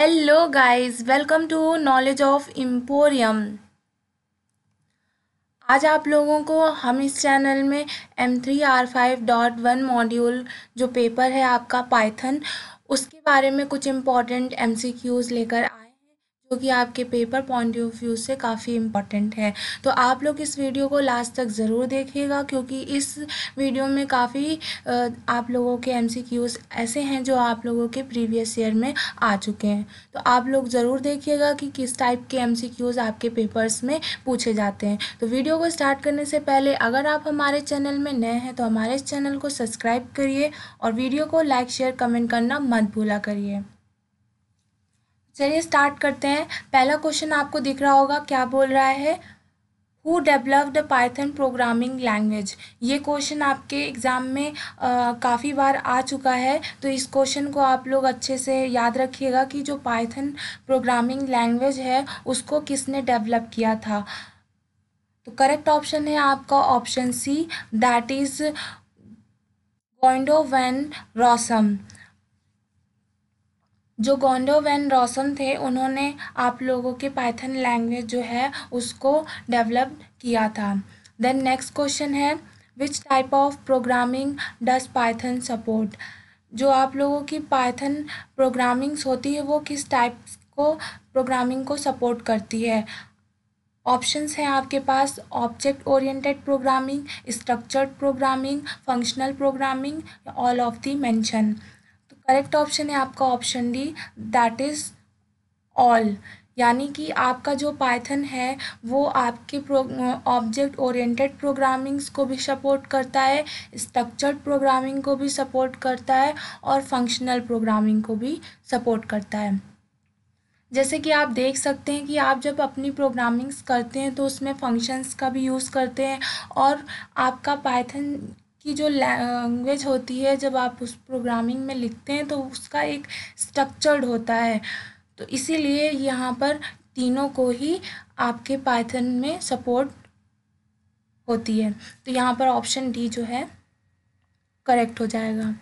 Hello guys, welcome to Knowledge of Emporium। आज आप लोगों को हम इस चैनल में M3R5.1 मॉड्यूल जो पेपर है आपका पाइथन उसके बारे में कुछ इम्पॉर्टेंट MCQs लेकर आए हैं जो कि आपके पेपर पॉइंट ऑफ व्यू से काफ़ी इम्पॉर्टेंट है। तो आप लोग इस वीडियो को लास्ट तक ज़रूर देखिएगा क्योंकि इस वीडियो में काफ़ी आप लोगों के MCQs ऐसे हैं जो आप लोगों के प्रीवियस ईयर में आ चुके हैं। तो आप लोग ज़रूर देखिएगा कि किस टाइप के MCQs आपके पेपर्स में पूछे जाते हैं। तो वीडियो को स्टार्ट करने से पहले अगर आप हमारे चैनल में नए हैं तो हमारे इस चैनल को सब्सक्राइब करिए और वीडियो को लाइक शेयर कमेंट करना मत भूला करिए। चलिए स्टार्ट करते हैं। पहला क्वेश्चन आपको दिख रहा होगा, क्या बोल रहा है? Who developed Python programming language. ये क्वेश्चन आपके एग्ज़ाम में काफ़ी बार आ चुका है, तो इस क्वेश्चन को आप लोग अच्छे से याद रखिएगा कि जो पाइथन प्रोग्रामिंग लैंग्वेज है उसको किसने डेवलप किया था। तो करेक्ट ऑप्शन है आपका option C, that is Guido van Rossum. जो गोंडो वैन रॉसम थे उन्होंने आप लोगों के पाइथन लैंग्वेज जो है उसको डेवलप किया था। देन नेक्स्ट क्वेश्चन है, which type of programming does Python support. जो आप लोगों की पाइथन प्रोग्रामिंग्स होती है वो किस टाइप को प्रोग्रामिंग को सपोर्ट करती है। ऑप्शंस हैं आपके पास, object oriented programming, structured programming, functional programming, all of the mentioned. तो करेक्ट ऑप्शन है आपका option D, that is all. यानी कि आपका जो पाइथन है वो आपके ऑब्जेक्ट ओरिएंटेड प्रोग्रामिंग्स को भी सपोर्ट करता है, स्ट्रक्चर्ड प्रोग्रामिंग को भी सपोर्ट करता है और फंक्शनल प्रोग्रामिंग को भी सपोर्ट करता है। जैसे कि आप देख सकते हैं कि आप जब अपनी प्रोग्रामिंग्स करते हैं तो उसमें फंक्शंस का भी यूज़ करते हैं और आपका पाइथन की जो लैंग्वेज होती है जब आप उस प्रोग्रामिंग में लिखते हैं तो उसका एक स्ट्रक्चर्ड होता है। तो इसीलिए यहाँ पर तीनों को ही आपके पाइथन में सपोर्ट होती है। तो यहाँ पर ऑप्शन डी जो है करेक्ट हो जाएगा।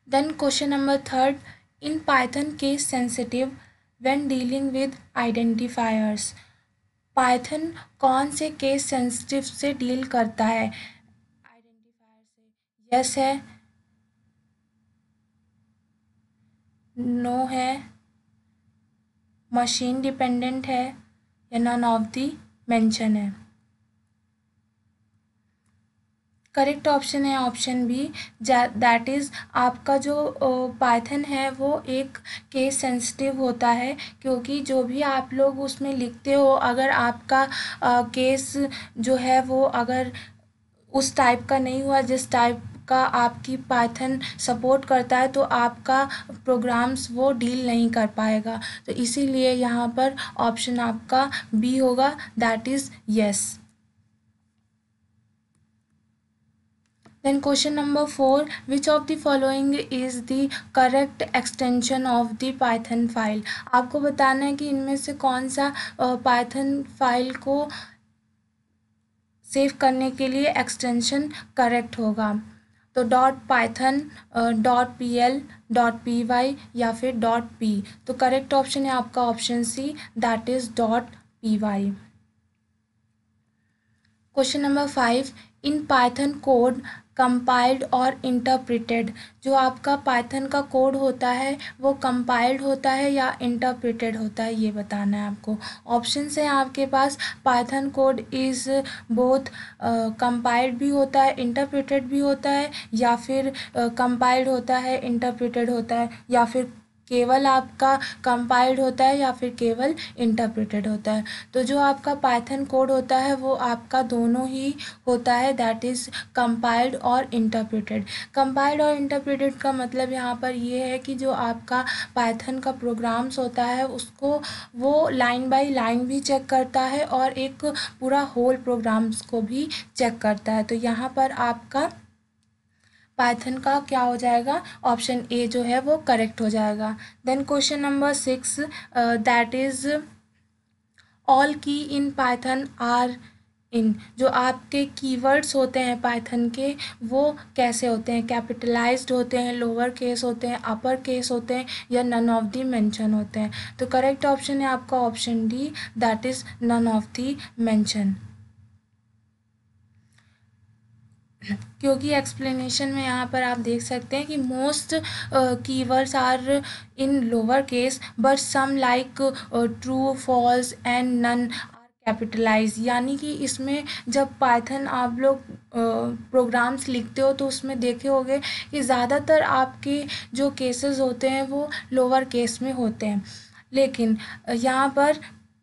Then question number third, in Python case sensitive when dealing with identifiers. Python कौन से केस सेंसिटिव से डील करता है आइडेंटिफायर से? यस है, नो है, मशीन डिपेंडेंट है या नन ऑफ दी मेंशन है। करेक्ट ऑप्शन है ऑप्शन बी, दैट इज़ आपका जो पाइथन है वो एक केस सेंसिटिव होता है क्योंकि जो भी आप लोग उसमें लिखते हो अगर आपका केस जो है वो अगर उस टाइप का नहीं हुआ जिस टाइप का आपकी पाइथन सपोर्ट करता है तो आपका प्रोग्राम्स वो डील नहीं कर पाएगा। तो इसीलिए यहाँ पर ऑप्शन आपका बी होगा, that is yes. Then question number 4, which of the following is the correct extension of the Python file। आपको बताना है कि इनमें से कौन सा Python फाइल को सेव करने के लिए एक्सटेंशन करेक्ट होगा। तो .python, .pl, .py या फिर .p। तो करेक्ट ऑप्शन है आपका option C, that is .py। Question number 5, in Python code compiled और इंटरप्रिटेड। जो आपका पाइथन का कोड होता है वो कंपाइल्ड होता है या इंटरप्रिटेड होता है, ये बताना है आपको। ऑप्शंस हैं आपके पास, Python code is both compiled भी होता है, इंटरप्रिटेड भी होता है, या फिर कंपाइल्ड होता है, इंटरप्रिटेड होता है, या फिर केवल आपका कंपाइल्ड होता है या फिर केवल इंटरप्रेटेड होता है। तो जो आपका पाइथन कोड होता है वो आपका दोनों ही होता है, दैट इज़ कंपाइल्ड और इंटरप्रेटेड। कंपाइल्ड और इंटरप्रेटेड का मतलब यहाँ पर ये है कि जो आपका पाइथन का प्रोग्राम्स होता है उसको वो लाइन बाय लाइन भी चेक करता है और एक पूरा होल प्रोग्राम्स को भी चेक करता है। तो यहाँ पर आपका पाइथन का क्या हो जाएगा, ऑप्शन ए जो है वो करेक्ट हो जाएगा। Then question number 6, that is all key in Python are in जो आपके कीवर्ड्स होते हैं पाइथन के वो कैसे होते हैं, कैपिटलाइज्ड होते हैं, लोअर केस होते हैं, अपर केस होते हैं या नन ऑफ दी मेंशन होते हैं। तो करेक्ट ऑप्शन है आपका option D, that is none of the mention. क्योंकि एक्सप्लेनेशन में यहाँ पर आप देख सकते हैं कि most keywords are in lower case but some like true, false and none capitalize. यानी कि इसमें जब पाइथन आप लोग प्रोग्राम्स लिखते हो तो उसमें देखे होंगे कि ज़्यादातर आपके जो केसेस होते हैं वो लोअर केस में होते हैं, लेकिन यहाँ पर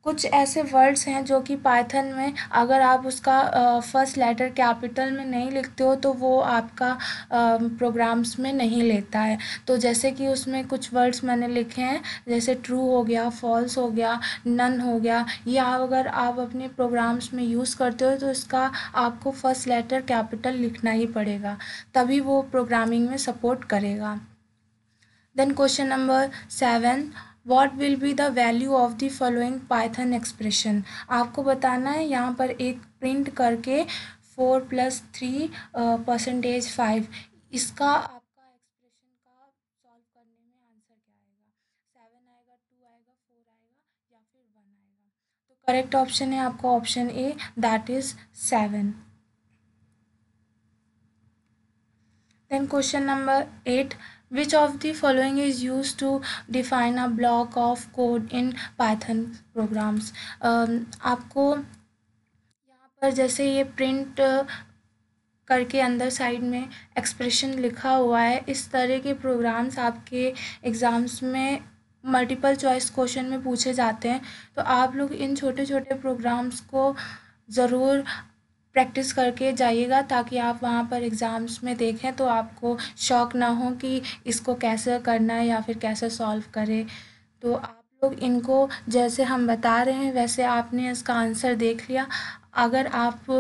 कुछ ऐसे वर्ड्स हैं जो कि पाइथन में अगर आप उसका फर्स्ट लेटर कैपिटल में नहीं लिखते हो तो वो आपका प्रोग्राम्स में नहीं लेता है। तो जैसे कि उसमें कुछ वर्ड्स मैंने लिखे हैं, जैसे ट्रू हो गया, फॉल्स हो गया, नन हो गया, ये अगर आप अपने प्रोग्राम्स में यूज़ करते हो तो इसका आपको फर्स्ट लेटर कैपिटल लिखना ही पड़ेगा, तभी वो प्रोग्रामिंग में सपोर्ट करेगा। Then question number 7, what will be the value of the following Python expression? आपको बताना है यहाँ पर एक प्रिंट करके 4 + 3 %5 इसका आपका एक्सप्रेशन का सॉल्व करने में आंसर क्या आएगा? 7 आएगा, 2 आएगा, 4 आएगा या फिर 1 आएगा? तो करेक्ट ऑप्शन है आपका option A, that is 7। Then question number 8, which of the following is used to define a block of code in Python programs? आपको यहाँ पर जैसे ये प्रिंट करके अंदर साइड में एक्सप्रेशन लिखा हुआ है, इस तरह के प्रोग्राम्स आपके एग्ज़ाम्स में मल्टीपल चॉइस क्वेश्चन में पूछे जाते हैं। तो आप लोग इन छोटे छोटे प्रोग्राम्स को ज़रूर प्रैक्टिस करके जाइएगा ताकि आप वहाँ पर एग्ज़ाम्स में देखें तो आपको शौक ना हो कि इसको कैसे करना है या फिर कैसे सॉल्व करें। तो आप लोग इनको जैसे हम बता रहे हैं वैसे आपने इसका आंसर देख लिया। अगर आप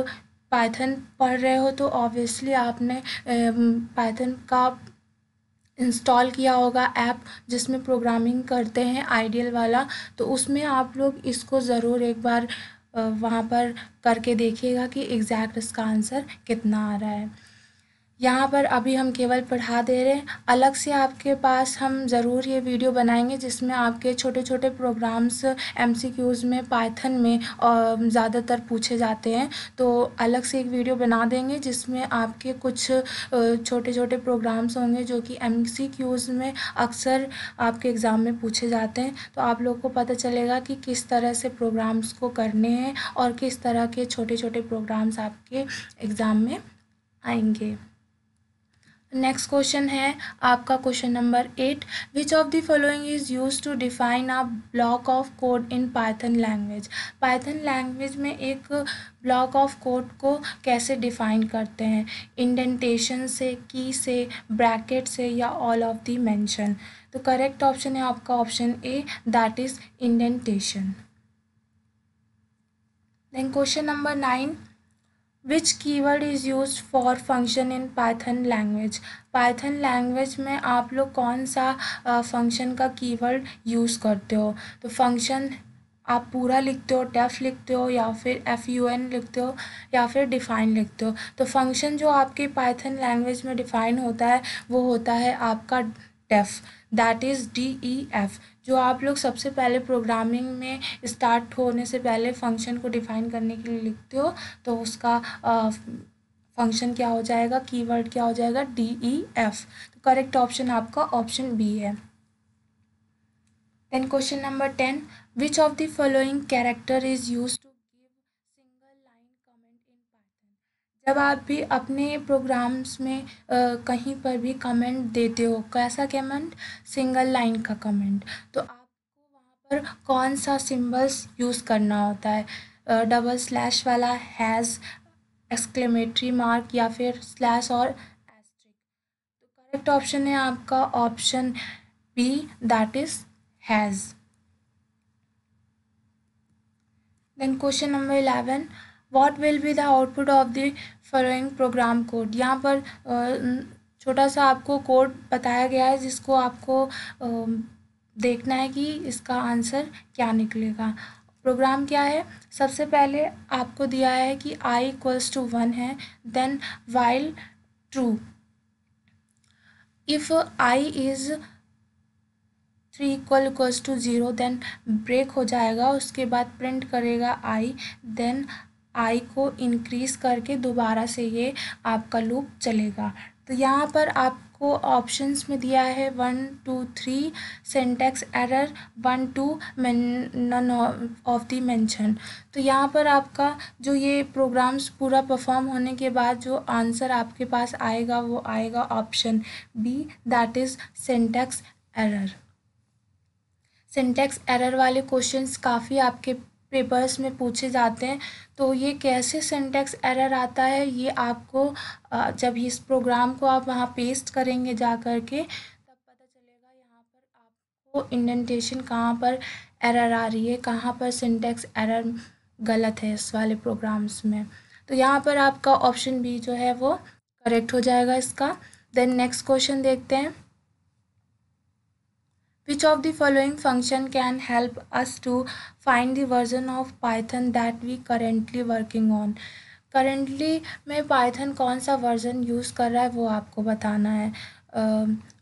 पाइथन पढ़ रहे हो तो ऑब्वियसली आपने पाइथन का इंस्टॉल किया होगा ऐप जिसमें प्रोग्रामिंग करते हैं आइडियल वाला, तो उसमें आप लोग इसको ज़रूर एक बार वहाँ पर करके देखिएगा कि एग्जैक्ट इसका आंसर कितना आ रहा है। यहाँ पर अभी हम केवल पढ़ा दे रहे हैं, अलग से आपके पास हम ज़रूर ये वीडियो बनाएंगे जिसमें आपके छोटे छोटे प्रोग्राम्स एमसीक्यूज़ में पाइथन में ज़्यादातर पूछे जाते हैं। तो अलग से एक वीडियो बना देंगे जिसमें आपके कुछ छोटे छोटे प्रोग्राम्स होंगे जो कि एमसीक्यूज़ में अक्सर आपके एग्ज़ाम में पूछे जाते हैं। तो आप लोग को पता चलेगा कि किस तरह से प्रोग्राम्स को करने हैं और किस तरह के छोटे छोटे प्रोग्राम्स आपके एग्ज़ाम में आएंगे। नेक्स्ट क्वेश्चन है आपका question number 8, which of the following is use to define a block of code in Python language? Python language में एक ब्लॉक ऑफ कोड को कैसे डिफाइन करते हैं? इंडेंटेशन से, की से, ब्रैकेट से या ऑल ऑफ द मेंशन? तो करेक्ट ऑप्शन है आपका option A, that is indentation. Then question number 9, which keyword is use for function in Python language? Python language में आप लोग कौन सा फंक्शन का कीवर्ड यूज़ करते हो? तो फंक्शन आप पूरा लिखते हो, डेफ लिखते हो या फिर FUN लिखते हो या फिर डिफ़ाइन लिखते हो? तो फंक्शन जो आपके पाइथन लैंग्वेज में डिफ़ाइन होता है वो होता है आपका डेफ, दैट इज़ DEF। जो आप लोग सबसे पहले प्रोग्रामिंग में स्टार्ट होने से पहले फंक्शन को डिफ़ाइन करने के लिए लिखते हो तो उसका फंक्शन क्या हो जाएगा, कीवर्ड क्या हो जाएगा, DEF। तो करेक्ट ऑप्शन आपका ऑप्शन बी है। Then question number 10, which of the following character is use to give single line comment in Python? जब आप भी अपने प्रोग्राम्स में कहीं पर भी कमेंट देते हो, कैसा कमेंट, सिंगल लाइन का कमेंट, तो आपको वहाँ पर कौन सा सिंबल्स यूज़ करना होता है? डबल स्लैश वाला, हैज़, एक्सक्लेमेटरी मार्क या फिर स्लैश और एस्ट्रिक? तो करेक्ट ऑप्शन है आपका option B, that is hash. Then question number 11, what will be the output of the following program code? यहाँ पर छोटा सा आपको कोड बताया गया है जिसको आपको देखना है कि इसका आंसर क्या निकलेगा। प्रोग्राम क्या है, सबसे पहले आपको दिया है कि i = 1 है, then while true if i is 3 = 0 then break हो जाएगा, उसके बाद प्रिंट करेगा i, देन i को इंक्रीज करके दोबारा से ये आपका लूप चलेगा। तो यहाँ पर आपको ऑप्शंस में दिया है 1 2 3 syntax error 1 2 none of the mention. तो यहाँ पर आपका जो ये प्रोग्राम्स पूरा परफॉर्म होने के बाद जो आंसर आपके पास आएगा वो आएगा option B, that is syntax error. Syntax error वाले क्वेश्चंस काफ़ी आपके पेपर्स में पूछे जाते हैं। तो ये कैसे सिंटैक्स एरर आता है ये आपको जब इस प्रोग्राम को आप वहाँ पेस्ट करेंगे जा कर के तब पता चलेगा। यहाँ पर आपको इंडेंटेशन कहाँ पर एरर आ रही है, कहाँ पर सिंटैक्स एरर गलत है इस वाले प्रोग्राम्स में। तो यहाँ पर आपका ऑप्शन बी जो है वो करेक्ट हो जाएगा इसका। देन नेक्स्ट क्वेश्चन देखते हैं। Which of the following function can help us to find the version of Python that we currently working on? Currently में Python कौन सा वर्जन यूज़ कर रहा है वो आपको बताना है।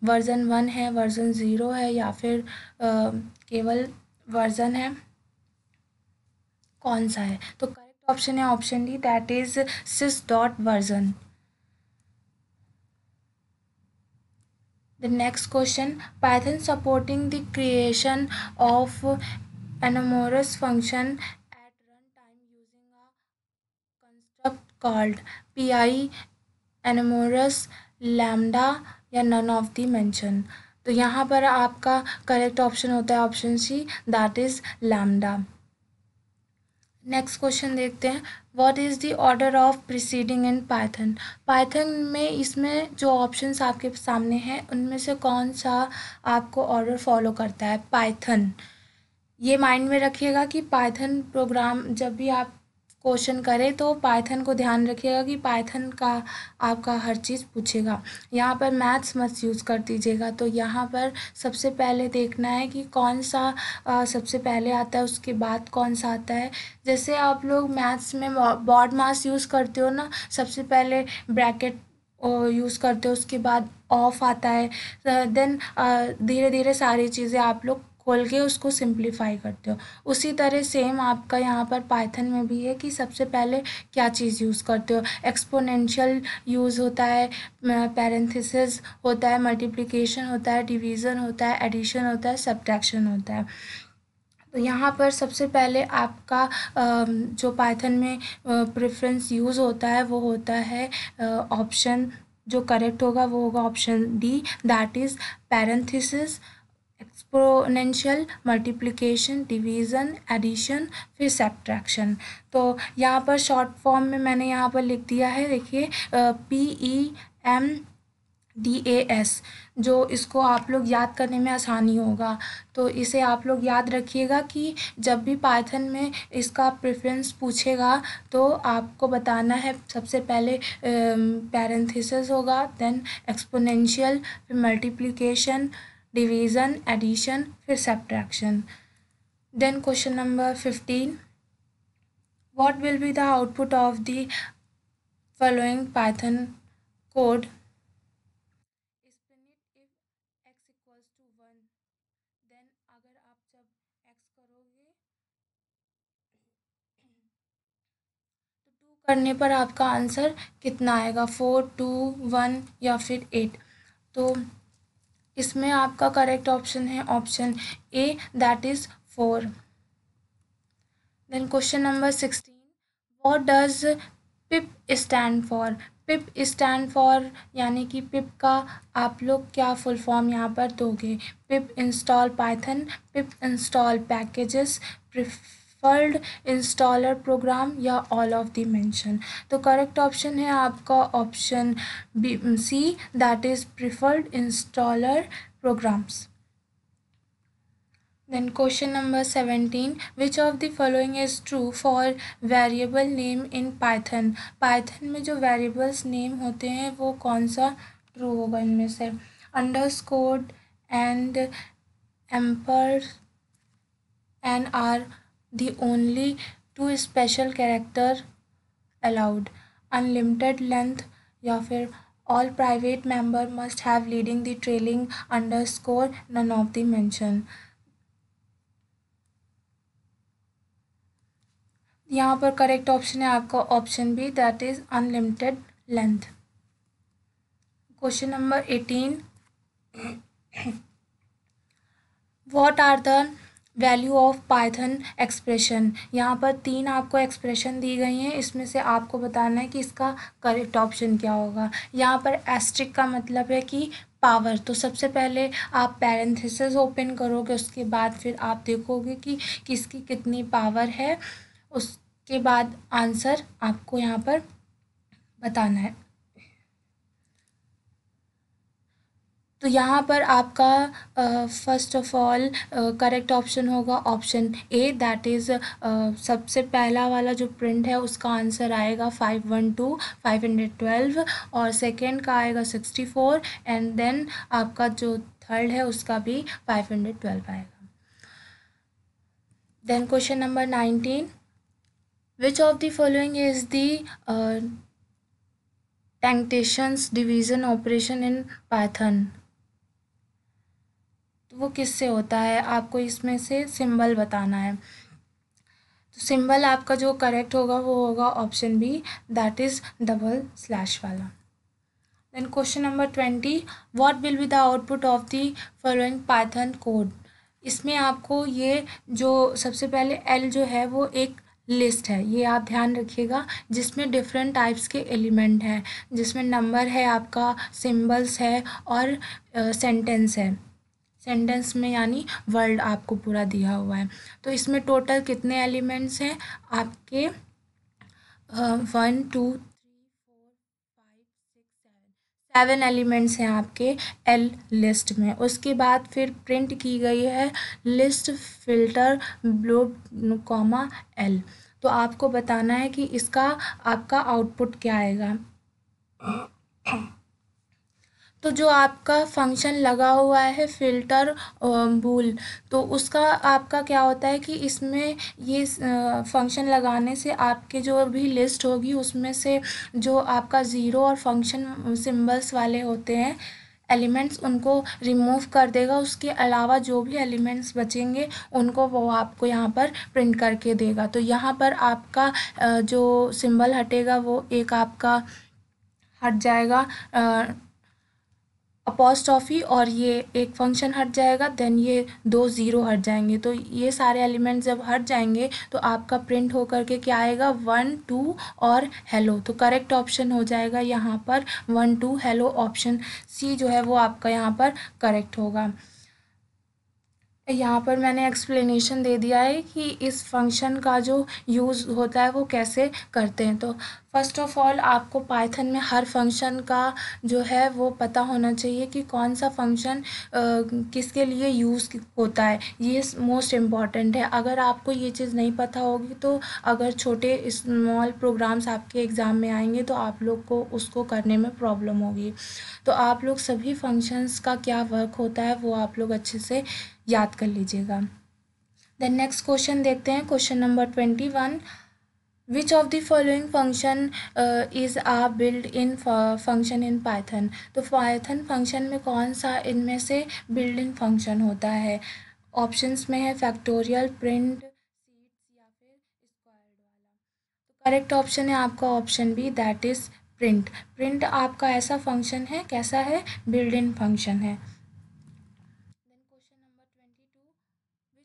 वर्जन 1 है, वर्जन 0 है, या फिर केवल वर्जन है, कौन सा है? तो करेक्ट ऑप्शन है option D, that is sys.version। The next question, Python supporting the creation of anomalous function at runtime using a construct called pi anomalous lambda या none of the mention। तो यहाँ पर आपका करेक्ट ऑप्शन होता है option C, that is lambda. Next question देखते हैं। What is the order of preceding in Python? Python में इसमें जो ऑप्शंस आपके सामने हैं उनमें से कौन सा आपको ऑर्डर फॉलो करता है? पाइथन, ये माइंड में रखिएगा कि पाइथन प्रोग्राम जब भी आप क्वेश्चन करें तो पाइथन को ध्यान रखिएगा कि पाइथन का आपका हर चीज़ पूछेगा। यहाँ पर मैथ्स मत यूज़ कर दीजिएगा। तो यहाँ पर सबसे पहले देखना है कि कौन सा सबसे पहले आता है, उसके बाद कौन सा आता है। जैसे आप लोग मैथ्स में बॉड मास यूज़ करते हो ना, सबसे पहले ब्रैकेट यूज़ करते हो, उसके बाद ऑफ आता है, देन धीरे धीरे सारी चीज़ें आप लोग खोल के उसको सिंप्लीफाई करते हो। उसी तरह सेम आपका यहाँ पर पाइथन में भी है कि सबसे पहले क्या चीज़ यूज़ करते हो। एक्सपोनेंशियल यूज़ होता है, पैरेंथेसिस होता है, मल्टीप्लिकेशन होता है, डिवीज़न होता है, एडिशन होता है, सब्ट्रैक्शन होता है। तो यहाँ पर सबसे पहले आपका जो पाइथन में प्रेफरेंस यूज़ होता है वो होता है ऑप्शन, जो करेक्ट होगा वो होगा option D, that is parenthesis, exponential, multiplication, division, addition, फिर सब्ट्रैक्शन। तो यहाँ पर शॉर्ट फॉर्म में मैंने यहाँ पर लिख दिया है, देखिए PEMDAS, जो इसको आप लोग याद करने में आसानी होगा। तो इसे आप लोग याद रखिएगा कि जब भी पाइथन में इसका प्रेफरेंस पूछेगा तो आपको बताना है सबसे पहले पैरेंथेसिस होगा, देन एक्सपोनेंशियल, फिर मल्टीप्लिकेशन, डिवीज़न, एडिशन, फिर subtraction. Then question number 15, what will be the output of the following Python code x = 1। Then अगर आप जब x करोगे तो 2 करने पर आपका आंसर कितना आएगा, 4 2 1 या फिर 8। तो इसमें आपका करेक्ट ऑप्शन है option A, that is 4। Then question number 16, what does pip stand for? Pip stand for यानी कि पिप का आप लोग क्या फुल फॉर्म यहाँ पर दोगे? Pip install Python, pip install packages, preferred installer program, या ऑल ऑफ द मेंशन। तो करेक्ट ऑप्शन है आपका option B C, that is preferred installer programs. Then question number 17, which of the following is true for variable name in Python? Python में जो variables name होते हैं वो कौन सा true होगा इनमें से? underscore and amper and are the only two special character allowed, unlimited length, या फिर all private member must have leading the trailing underscore none of the mention. यहाँ पर करेक्ट ऑप्शन है आपका option B, that is unlimited length. Question number 18, what are the value of Python expression. यहाँ पर 3 आपको expression दी गई हैं, इसमें से आपको बताना है कि इसका करेक्ट ऑप्शन क्या होगा. यहाँ पर एस्ट्रिक का मतलब है कि पावर. तो सबसे पहले आप पैरेंथेसिस ओपन करोगे, उसके बाद फिर आप देखोगे कि किसकी कितनी पावर है, उसके बाद आंसर आपको यहाँ पर बताना है. तो यहाँ पर आपका first of all correct option होगा ऑप्शन ए, दैट इज़ सबसे पहला वाला जो प्रिंट है उसका आंसर आएगा 512 512, और सेकंड का आएगा 64, एंड देन आपका जो थर्ड है उसका भी 512 आएगा. Then question number 19, which of the following is the truncation division operator in Python. तो वो किससे होता है, आपको इसमें से सिंबल बताना है. तो सिंबल आपका जो करेक्ट होगा वो होगा option B, that is double slash वाला. Then question number 20, what will be the output of the following Python code. इसमें आपको ये जो सबसे पहले एल जो है वो एक लिस्ट है, ये आप ध्यान रखिएगा, जिसमें डिफरेंट टाइप्स के एलिमेंट हैं, जिसमें नंबर है आपका, सिंबल्स है और सेंटेंस है. सेंटेंस में यानी वर्ड आपको पूरा दिया हुआ है. तो इसमें टोटल कितने एलिमेंट्स हैं आपके, 1 2 3 4 5 6 7 एलिमेंट्स हैं आपके एल लिस्ट में. उसके बाद फिर प्रिंट की गई है list filter blow comma L. तो आपको बताना है कि इसका आपका आउटपुट क्या आएगा. तो जो आपका फंक्शन लगा हुआ है फिल्टर बूल, तो उसका आपका क्या होता है कि इसमें ये फंक्शन लगाने से आपके जो भी लिस्ट होगी उसमें से जो आपका ज़ीरो और फंक्शन सिंबल्स वाले होते हैं एलिमेंट्स, उनको रिमूव कर देगा. उसके अलावा जो भी एलिमेंट्स बचेंगे उनको वो आपको यहाँ पर प्रिंट करके देगा. तो यहाँ पर आपका जो सिंबल हटेगा वो एक आपका हट जाएगा अपॉस्ट्रॉफी, और ये एक फंक्शन हट जाएगा, देन ये 2 ज़ीरो हट जाएंगे. तो ये सारे एलिमेंट्स जब हट जाएंगे तो आपका प्रिंट होकर के क्या आएगा, 1 2 और हेलो. तो करेक्ट ऑप्शन हो जाएगा यहाँ पर 1 2 हेलो. ऑप्शन सी जो है वो आपका यहाँ पर करेक्ट होगा. यहाँ पर मैंने एक्सप्लेनेशन दे दिया है कि इस फंक्शन का जो यूज़ होता है वो कैसे करते हैं. तो फर्स्ट ऑफ ऑल आपको पाइथन में हर फंक्शन का जो है वो पता होना चाहिए कि कौन सा फंक्शन किसके लिए यूज़ होता है, ये मोस्ट इम्पॉर्टेंट है. अगर आपको ये चीज़ नहीं पता होगी तो अगर छोटे स्मॉल प्रोग्राम्स आपके एग्ज़ाम में आएंगे तो आप लोग को उसको करने में प्रॉब्लम होगी. तो आप लोग सभी फंक्शंस का क्या वर्क होता है वो आप लोग अच्छे से याद कर लीजिएगा. देन नेक्स्ट क्वेश्चन देखते हैं, question number 21, which of the following function is a build in function in Python. तो पाइथन फंक्शन में कौन सा इनमें से बिल्ड इन फंक्शन होता है. ऑप्शंस में है फैक्टोरियल, प्रिंट, सीट्स या फिर स्क्वायर्ड वाला. तो करेक्ट ऑप्शन है आपका option B, that is print. Print आपका ऐसा फंक्शन है, कैसा है, बिल्ड इन फंक्शन है.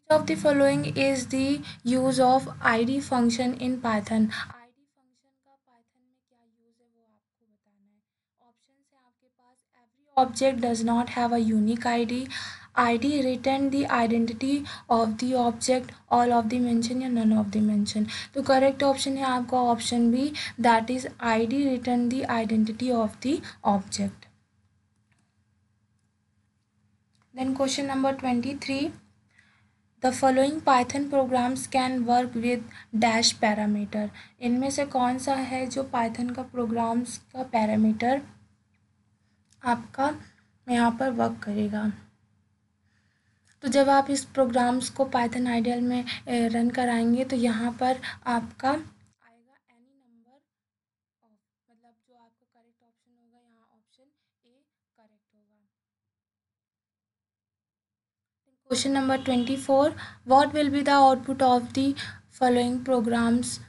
Which of the following is the use of id function in Python. id function का Python में क्या यूज़ है वो आपको बताना है. ऑप्शन है आपके पास, every object does not have a unique id, id return the identity of the object, all of the mention या none of the mention. तो करेक्ट ऑप्शन है आपका option B, that is id return the identity of the object. Then question number 23, the following Python programs can work with dash parameter. इनमें से कौन सा है जो पाइथन का प्रोग्राम्स का पैरामीटर आपका यहाँ पर वर्क करेगा. तो जब आप इस प्रोग्राम्स को पाइथन आइडियल में रन कराएंगे तो यहाँ पर आपका आएगा एनी नंबर ऑफ, मतलब जो आपका करेक्ट ऑप्शन होगा यहाँ ऑप्शन ए करेक्ट होगा। Question number 24, what will be the output of the following programs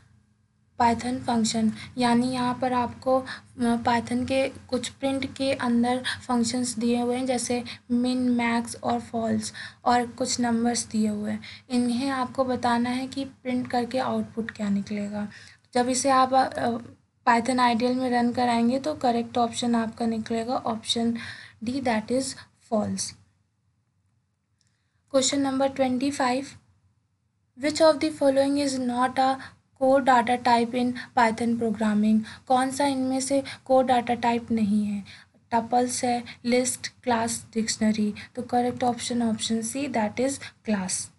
Python function, यानी यहाँ पर आपको पाइथन के कुछ प्रिंट के अंदर फंक्शंस दिए हुए हैं जैसे मिन मैक्स और फॉल्स, और कुछ नंबर्स दिए हुए हैं। इन्हें आपको बताना है कि प्रिंट करके आउटपुट क्या निकलेगा। जब इसे आप पाइथन आइडियल में रन कराएंगे तो करेक्ट ऑप्शन आपका निकलेगा option D, that is false. Question number 25, which of the following is not a code data type in Python programming, कौन सा इनमें से कोड डाटा टाइप नहीं है। टपल्स है, लिस्ट, क्लास, डिक्शनरी। तो correct option option C, that is class.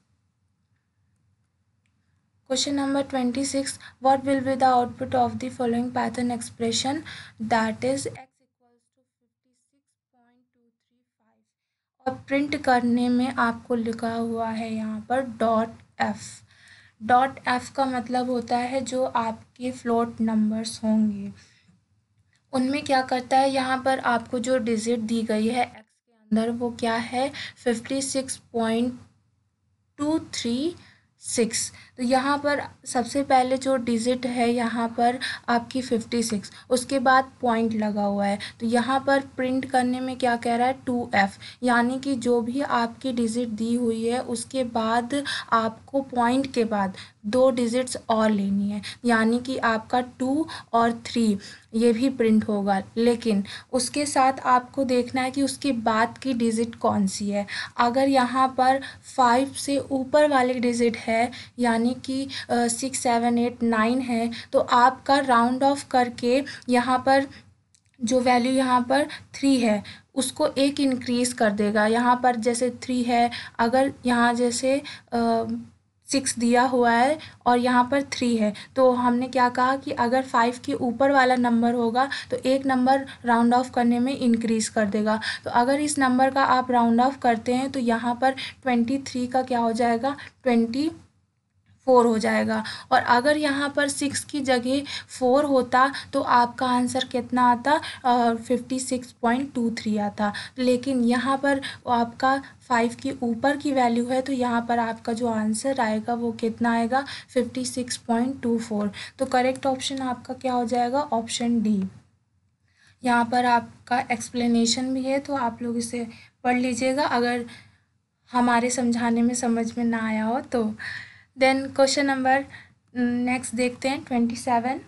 Question number 26, what will be the output of the following Python expression, that is x equals to 56.235, और print करने में आपको लिखा हुआ है यहाँ पर डॉट एफ। डॉट एफ का मतलब होता है जो आपके फ्लोट नंबर्स होंगे उनमें क्या करता है, यहाँ पर आपको जो डिजिट दी गई है एक्स के अंदर वो क्या है 56.236। तो यहाँ पर सबसे पहले जो डिजिट है यहाँ पर आपकी 56, उसके बाद पॉइंट लगा हुआ है, तो यहाँ पर प्रिंट करने में क्या कह रहा है 2f, यानी कि जो भी आपकी डिजिट दी हुई है उसके बाद आपको पॉइंट के बाद 2 डिजिट्स और लेनी है, यानी कि आपका 2 और 3 ये भी प्रिंट होगा, लेकिन उसके साथ आपको देखना है कि उसके बाद की डिजिट कौन सी है। अगर यहाँ पर 5 से ऊपर वाली डिजिट है यानी कि 6 7 8 9 है, तो आपका राउंड ऑफ करके यहाँ पर जो वैल्यू यहाँ पर 3 है उसको एक इंक्रीज़ कर देगा। यहाँ पर जैसे 3 है, अगर यहाँ जैसे 6 दिया हुआ है और यहाँ पर 3 है, तो हमने क्या कहा कि अगर 5 के ऊपर वाला नंबर होगा तो एक नंबर राउंड ऑफ करने में इंक्रीज़ कर देगा। तो अगर इस नंबर का आप राउंड ऑफ करते हैं तो यहाँ पर 23 का क्या हो जाएगा 24 हो जाएगा, और अगर यहाँ पर 6 की जगह 4 होता तो आपका आंसर कितना आता 56.23 आता, लेकिन यहाँ पर आपका 5 के ऊपर की वैल्यू है तो यहाँ पर आपका जो आंसर आएगा वो कितना आएगा 56.24। तो करेक्ट ऑप्शन आपका क्या हो जाएगा ऑप्शन डी। यहाँ पर आपका एक्सप्लेनेशन भी है तो आप लोग इसे पढ़ लीजिएगा अगर हमारे समझाने में समझ में ना आया हो तो। देन क्वेश्चन नंबर नेक्स्ट देखते हैं 27।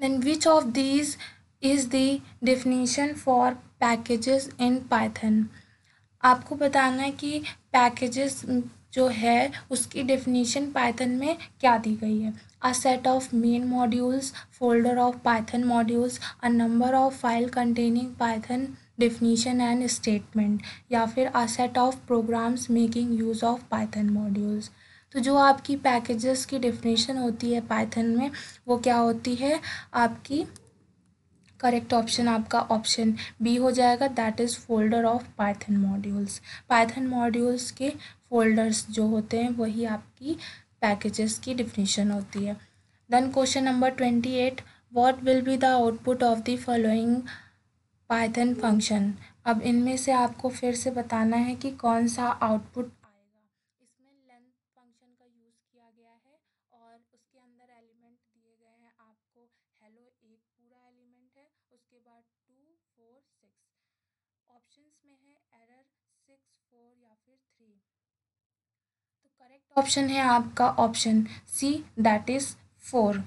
Then which of these is the definition for packages in Python, आपको बताना है कि पैकेजेस जो है उसकी डेफिनेशन पाइथन में क्या दी गई है। A set of main modules, folder of Python modules, a number of file containing Python definition and statement, या फिर a set of programs making use of Python modules. तो जो आपकी पैकेजेस की डेफिनेशन होती है पाइथन में वो क्या होती है आपकी, करेक्ट ऑप्शन आपका ऑप्शन बी हो जाएगा, that is folder of Python modules. Python modules के फोल्डर्स जो होते हैं वही आपकी पैकेजेस की डिफिनीशन होती है। Then question number 28, what will be the output of the following Python function. अब इनमें से आपको फिर से बताना है कि कौन सा आउटपुट आएगा। इसमें लेंथ फंक्शन का यूज़ किया गया है और उसके अंदर एलिमेंट दिए गए हैं आपको, हेलो एक पूरा एलिमेंट है, उसके बाद 2 4 6, ऑप्शंस में है एरर 6 4 या फिर 3। तो करेक्ट ऑप्शन है आपका option C, that is 4।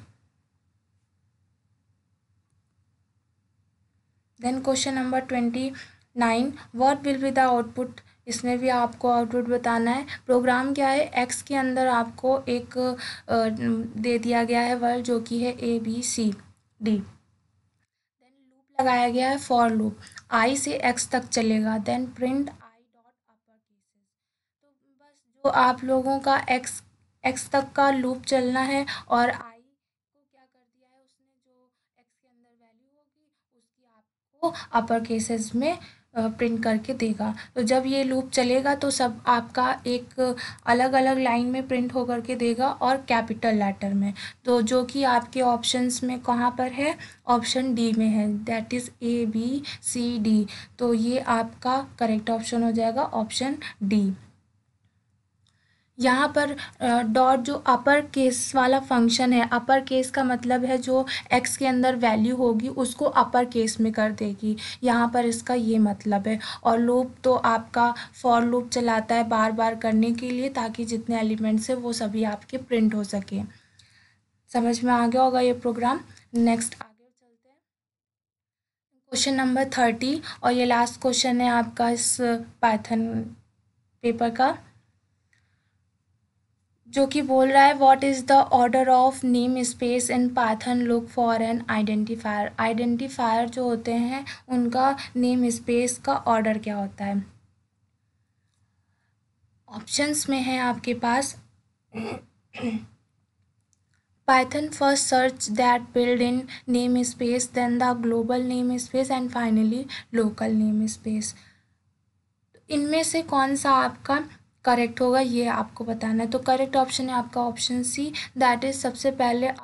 Then question number 29, what will be the output, इसमें भी आपको आउटपुट बताना है। प्रोग्राम क्या है, एक्स के अंदर आपको एक दे दिया गया है वर्ड जो कि है ABCD। देन लूप लगाया गया है फॉर लूप, आई से एक्स तक चलेगा। Then print i dot upper cases. तो बस जो आप लोगों का एक्स एक्स तक का लूप चलना है और आई को क्या कर दिया है उसने, जो एक्स के अंदर वैल्यू होगी उसकी आपको अपर केसेस में प्रिंट करके देगा। तो जब ये लूप चलेगा तो सब आपका एक अलग अलग लाइन में प्रिंट होकर के देगा और कैपिटल लेटर में। तो जो कि आपके ऑप्शंस में कहाँ पर है, ऑप्शन डी में है, दैट इज़ ABCD। तो ये आपका करेक्ट ऑप्शन हो जाएगा, ऑप्शन डी। यहाँ पर डॉट जो अपर केस वाला फंक्शन है, अपर केस का मतलब है जो एक्स के अंदर वैल्यू होगी उसको अपर केस में कर देगी, यहाँ पर इसका ये मतलब है। और लूप तो आपका फॉर लूप चलाता है बार बार करने के लिए, ताकि जितने एलिमेंट्स है वो सभी आपके प्रिंट हो सके। समझ में आ गया होगा ये प्रोग्राम। नेक्स्ट आगे चलते हैं, क्वेश्चन नंबर 30, और ये लास्ट क्वेश्चन है आपका इस पाइथन पेपर का, जो कि बोल रहा है what is the order of name space in Python, look for an identifier. Identifier जो होते हैं उनका नेम स्पेस का ऑर्डर क्या होता है। ऑप्शंस में है आपके पास Python first search that build in name space, then the global name space and finally local name space. इनमें से कौन सा आपका करेक्ट होगा ये आपको बताना है। तो करेक्ट ऑप्शन है आपका ऑप्शन सी, दैट इज सबसे पहले आपका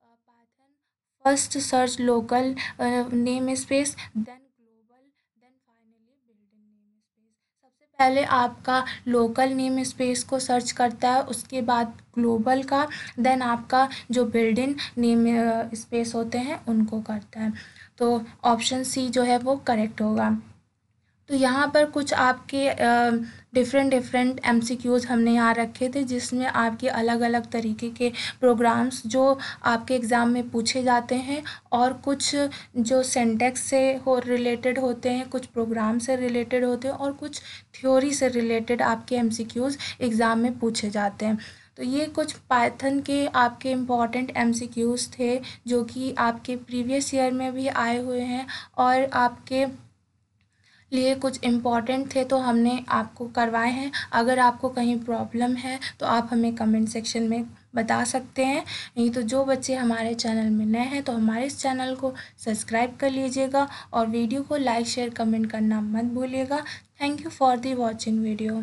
Python first search local name space, then global, then finally built in name space. सबसे पहले आपका लोकल नेम स्पेस को सर्च करता है, उसके बाद ग्लोबल का, देन आपका जो बिल्ट इन नेम स्पेस होते हैं उनको करता है। तो ऑप्शन सी जो है वो करेक्ट होगा। तो यहाँ पर कुछ आपके डिफरेंट MCQs हमने यहाँ रखे थे, जिसमें आपके अलग अलग तरीके के प्रोग्राम्स जो आपके एग्ज़ाम में पूछे जाते हैं, और कुछ जो सिंटैक्स से हो रिलेटेड होते हैं, कुछ प्रोग्राम से रिलेटेड होते हैं, और कुछ थ्योरी से रिलेटेड आपके MCQs एग्ज़ाम में पूछे जाते हैं। तो ये कुछ पाइथन के आपके इम्पॉर्टेंट MCQs थे जो कि आपके प्रीवियस ईयर में भी आए हुए हैं, और आपके लिए कुछ इम्पॉर्टेंट थे तो हमने आपको करवाए हैं। अगर आपको कहीं प्रॉब्लम है तो आप हमें कमेंट सेक्शन में बता सकते हैं। नहीं तो जो बच्चे हमारे चैनल में नए हैं तो हमारे इस चैनल को सब्सक्राइब कर लीजिएगा, और वीडियो को लाइक शेयर कमेंट करना मत भूलिएगा। Thank you for the watching video.